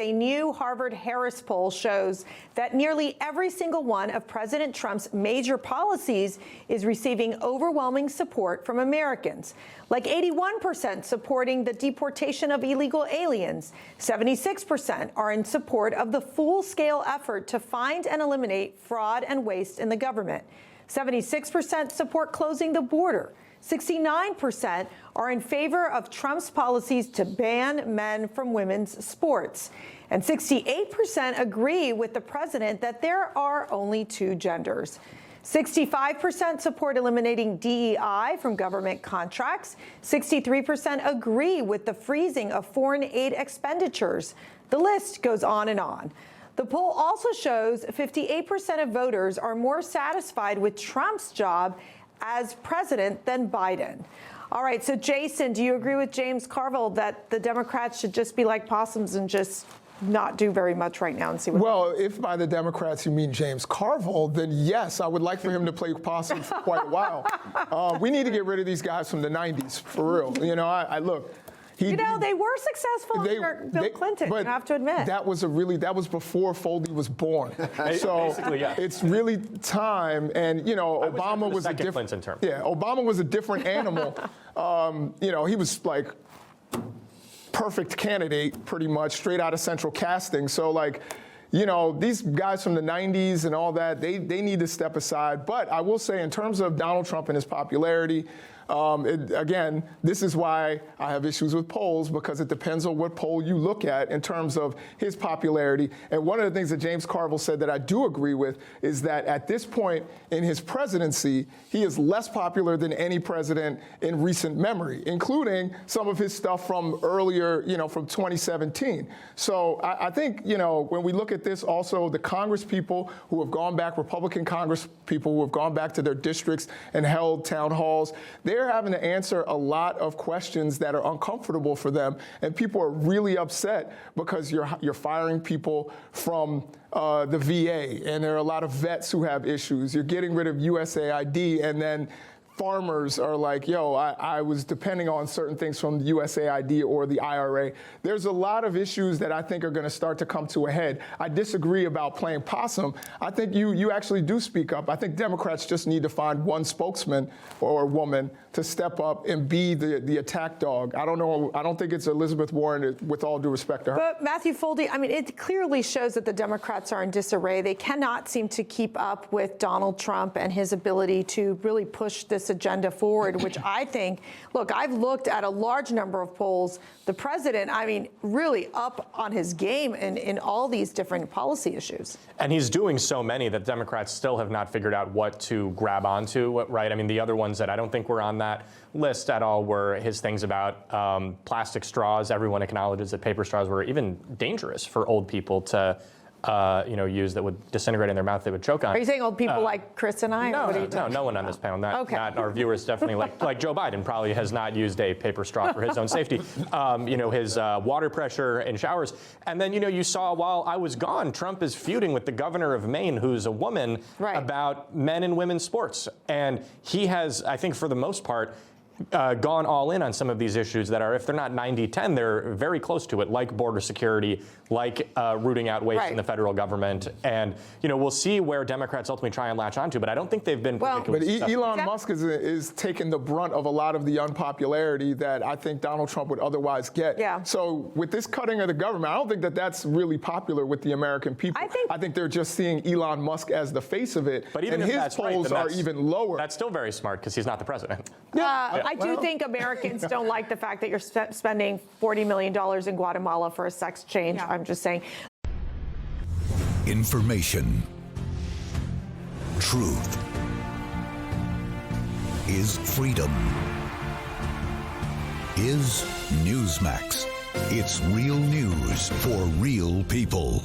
A new Harvard-Harris poll shows that nearly every single one of President Trump's major policies is receiving overwhelming support from Americans, like 81% supporting the deportation of illegal aliens. 76% are in support of the full-scale effort to find and eliminate fraud and waste in the government. 76% support closing the border. 69% are in favor of Trump's policies to ban men from women's sports. And 68% agree with the president that there are only two genders. 65% support eliminating DEI from government contracts. 63% agree with the freezing of foreign aid expenditures. The list goes on and on. The poll also shows 58% of voters are more satisfied with Trump's job as president than Biden. All right, so Jason, do you agree with James Carville that the Democrats should just be like possums and just not do very much right now and see what Well, if by the Democrats you mean James Carville, then yes, I would like for him to play possum for quite a while. We need to get rid of these guys from the 90s, for real. You know, I look. They were successful under Bill Clinton, you have to admit. That was before Foldy was born. So yeah. It's really time. And, you know, Obama was a different Clinton term. Yeah, Obama was a different animal. You know, he was like perfect candidate, pretty much, straight out of central casting. So, like, you know, these guys from the 90s and all that, they need to step aside. But I will say, in terms of Donald Trump and his popularity, again, this is why I have issues with polls, because it depends on what poll you look at in terms of his popularity. And one of the things that James Carville said that I do agree with is that at this point in his presidency, he is less popular than any president in recent memory, including some of his stuff from earlier, you know, from 2017. So I think, you know, when we look at this, also the Congress people who have gone back, Republican Congress people who have gone back to their districts and held town halls, they're having to answer a lot of questions that are uncomfortable for them, and people are really upset because you're firing people from the VA, and there are a lot of vets who have issues. You're getting rid of USAID, and then farmers are like, yo, I was depending on certain things from the USAID or the IRA. There's a lot of issues that I think are going to start to come to a head. I disagree about playing possum. I think you actually do speak up. I think Democrats just need to find one spokesman or woman to step up and be the attack dog. I don't know. I don't think it's Elizabeth Warren, with all due respect to her. But Matthew Foldy, I mean, it clearly shows that the Democrats are in disarray. They cannot seem to keep up with Donald Trump and his ability to really push this agenda forward, which I think, look, I've looked at a large number of polls. The president, I mean, really up on his game in all these different policy issues. And he's doing so many that Democrats still have not figured out what to grab onto, right? I mean, the other ones that I don't think were on that list at all were his things about plastic straws. Everyone acknowledges that paper straws were even dangerous for old people to use, that would disintegrate in their mouth, they would choke on. Are you saying old people like Chris and I? No one on this panel. Not our viewers, definitely. Like Joe Biden probably has not used a paper straw for his own safety. His water pressure in showers. And then, you saw while I was gone, Trump is feuding with the governor of Maine, who's a woman, about men and women's sports. And he has, I think for the most part, gone all in on some of these issues that are, if they're not 90-10, they're very close to it, like border security, like rooting out waste in the federal government. And, we'll see where Democrats ultimately try and latch onto, but I don't think they've been particularly But Elon Musk is taking the brunt of a lot of the unpopularity that I think Donald Trump would otherwise get. Yeah. So with this cutting of the government, I don't think that that's really popular with the American people. I think they're just seeing Elon Musk as the face of it. But even and if his that's polls are even lower. That's still very smart because he's not the president. I do think Americans don't like the fact that you're spending $40 million in Guatemala for a sex change. Yeah. I'm just saying. Information. Truth is freedom. Is Newsmax. It's real news for real people.